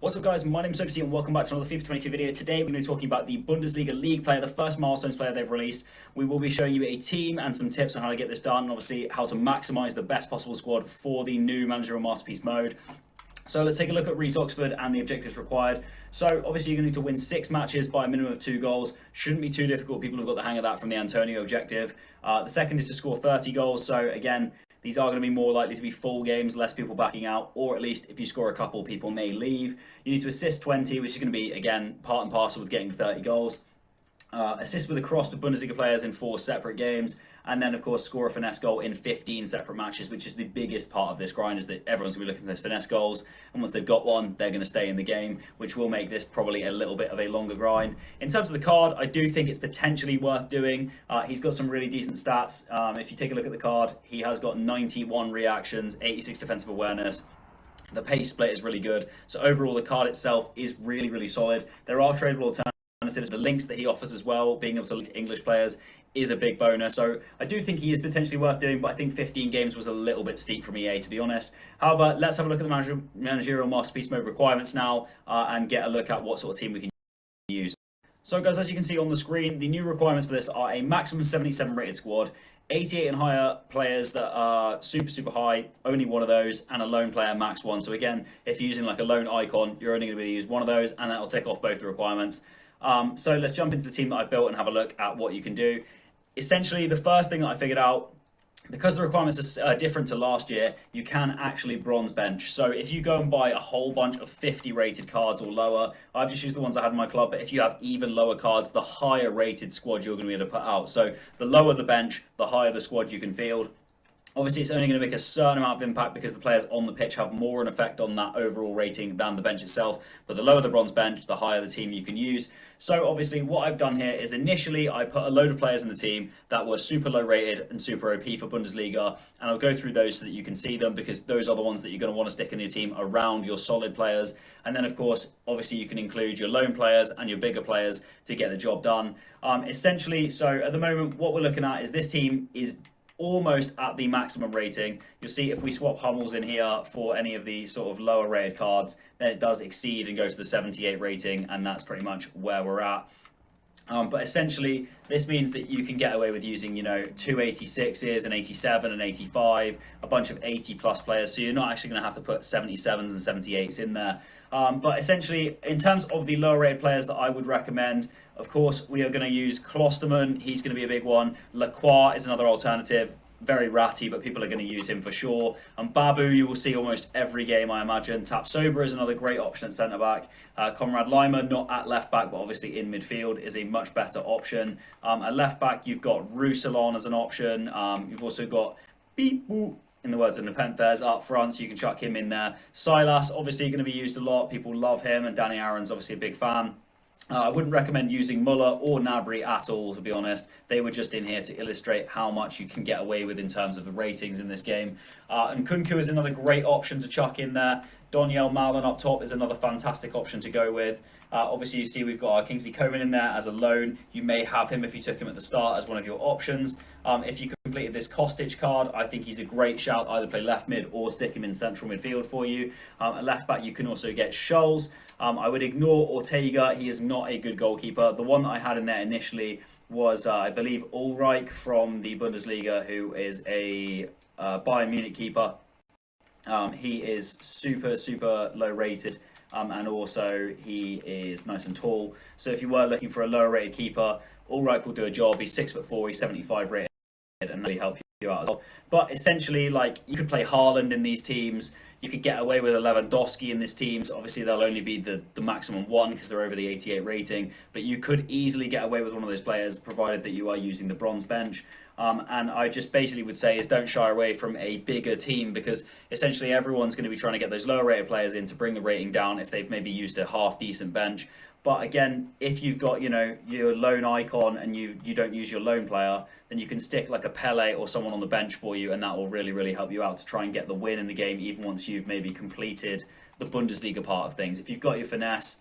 What's up guys, my name's Reece and welcome back to another FIFA 22 video. Today we're going to be talking about the Bundesliga League player, the first Milestones player they've released. We will be showing you a team and some tips on how to get this done, and obviously how to maximise the best possible squad for the new Managerial Masterpiece mode. So let's take a look at Reece and the objectives required. So obviously you're going to need to win 6 matches by a minimum of 2 goals. Shouldn't be too difficult, people have got the hang of that from the Antonio objective. The second is to score 30 goals, so again, these are going to be more likely to be full games, less people backing out, or at least if you score a couple, people may leave. You need to assist 20, which is going to be, again, part and parcel with getting the 30 goals. Assist with a cross with Bundesliga players in 4 separate games, and then of course score a finesse goal in 15 separate matches, which is the biggest part of this grind, is that everyone's going to be looking for those finesse goals, and once they've got one, they're going to stay in the game, which will make this probably a little bit of a longer grind. In terms of the card, I do think it's potentially worth doing. He's got some really decent stats. If you take a look at the card, he has got 91 reactions, 86 defensive awareness. The pace split is really good, so overall the card itself is really solid. There are tradable alternatives. The links that he offers as well, being able to link to English players, is a big bonus. So I do think he is potentially worth doing, but I think 15 games was a little bit steep from EA, to be honest. However, let's have a look at the Managerial Masterpiece mode requirements now and get a look at what sort of team we can use. So guys, as you can see on the screen, the new requirements for this are a maximum 77 rated squad, 88 and higher players that are super high, only one of those, and a lone player max 1. So again, if you're using like a lone icon, you're only going to be use one of those, and that'll tick off both the requirements. So let's jump into the team that I've built and have a look at what you can do. Essentially, the first thing that I figured out, because the requirements are different to last year, you can actually bronze bench. So if you go and buy a whole bunch of 50 rated cards or lower, I've just used the ones I had in my club, but if you have even lower cards, the higher rated squad you're going to be able to put out. So the lower the bench, the higher the squad you can field. Obviously, it's only going to make a certain amount of impact because the players on the pitch have more an effect on that overall rating than the bench itself. But the lower the bronze bench, the higher the team you can use. So obviously, what I've done here is initially I put a load of players in the team that were super low rated and super OP for Bundesliga. And I'll go through those so that you can see them, because those are the ones that you're going to want to stick in your team around your solid players. And then, of course, obviously you can include your lone players and your bigger players to get the job done. Essentially, so at the moment, what we're looking at is this team is almost at the maximum rating. You'll see if we swap Hummels in here for any of the sort of lower rated cards, then it does exceed and go to the 78 rating, and that's pretty much where we're at. But essentially, this means that you can get away with using, you know, 2 86s, an 87, an 85, a bunch of 80 plus players. So you're not actually going to have to put 77s and 78s in there. But essentially, in terms of the lower rated players that I would recommend, of course, we are going to use Klosterman. He's going to be a big one. Lacroix is another alternative. Very ratty, but people are going to use him for sure. And Babu, you will see almost every game, I imagine. Tapsoba is another great option at centre-back. Conrad Lima, not at left-back, but obviously in midfield, is a much better option. At left-back, you've got Roussillon as an option. You've also got Beep Boop, in the words of Nepenthes, up front, so you can chuck him in there. Silas, obviously going to be used a lot. People love him, and Danny Aaron's obviously a big fan. I wouldn't recommend using Muller or Gnabry at all, to be honest. They were just in here to illustrate how much you can get away with in terms of the ratings in this game. And Kunku is another great option to chuck in there. Doniel Malen up top is another fantastic option to go with. Obviously, you see we've got Kingsley Coman in there as a loan. You may have him if you took him at the start as one of your options. If you completed this Kostic card, I think he's a great shout. Either play left mid or stick him in central midfield for you. At left back, you can also get Scholes. I would ignore Ortega. He is not a good goalkeeper. The one that I had in there initially was, I believe, Ulreich from the Bundesliga, who is a Bayern Munich keeper. He is super low rated, and also he is nice and tall. So if you were looking for a lower rated keeper, Ulreich will do a job. He's 6'4", he's 75 rated, and really help you out as well. But essentially, like, you could play Haaland in these teams. You could get away with a Lewandowski in this team. So obviously they'll only be the maximum 1 because they're over the 88 rating. But you could easily get away with one of those players, provided that you are using the bronze bench. And I just basically would say is don't shy away from a bigger team, because essentially everyone's going to be trying to get those lower rated players in to bring the rating down if they've maybe used a half decent bench. But again, if you've got, you know, your lone icon and you don't use your lone player, then you can stick like a Pele or someone on the bench for you, and that will really help you out to try and get the win in the game, even once you've maybe completed the Bundesliga part of things. If you've got your finesse,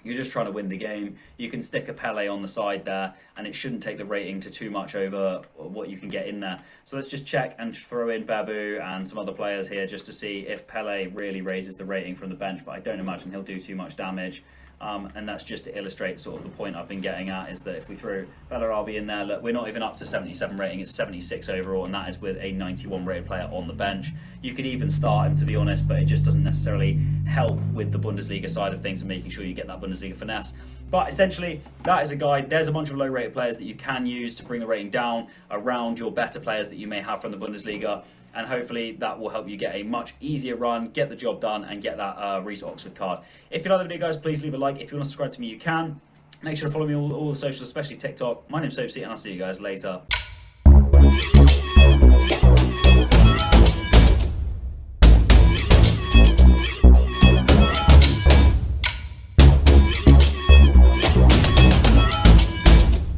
You're just trying to win the game. You can stick a Pele on the side there, and it shouldn't take the rating to too much over what you can get in there. So let's just check and throw in Babu and some other players here just to see if Pele really raises the rating from the bench, but I don't imagine he'll do too much damage. And that's just to illustrate sort of the point I've been getting at, is that if we throw Bellarabi in there, look, we're not even up to 77 rating, it's 76 overall, and that is with a 91 rated player on the bench. You could even start him, to be honest, but it just doesn't necessarily help with the Bundesliga side of things and making sure you get that Bundesliga finesse. But essentially, that is a guide. There's a bunch of low rated players that you can use to bring the rating down around your better players that you may have from the Bundesliga. And hopefully that will help you get a much easier run, get the job done, and get that Reece Oxford card. If you like the video, guys, please leave a like. If you want to subscribe to me, you can. Make sure to follow me on all the socials, especially TikTok. My name's Soapsy, and I'll see you guys later.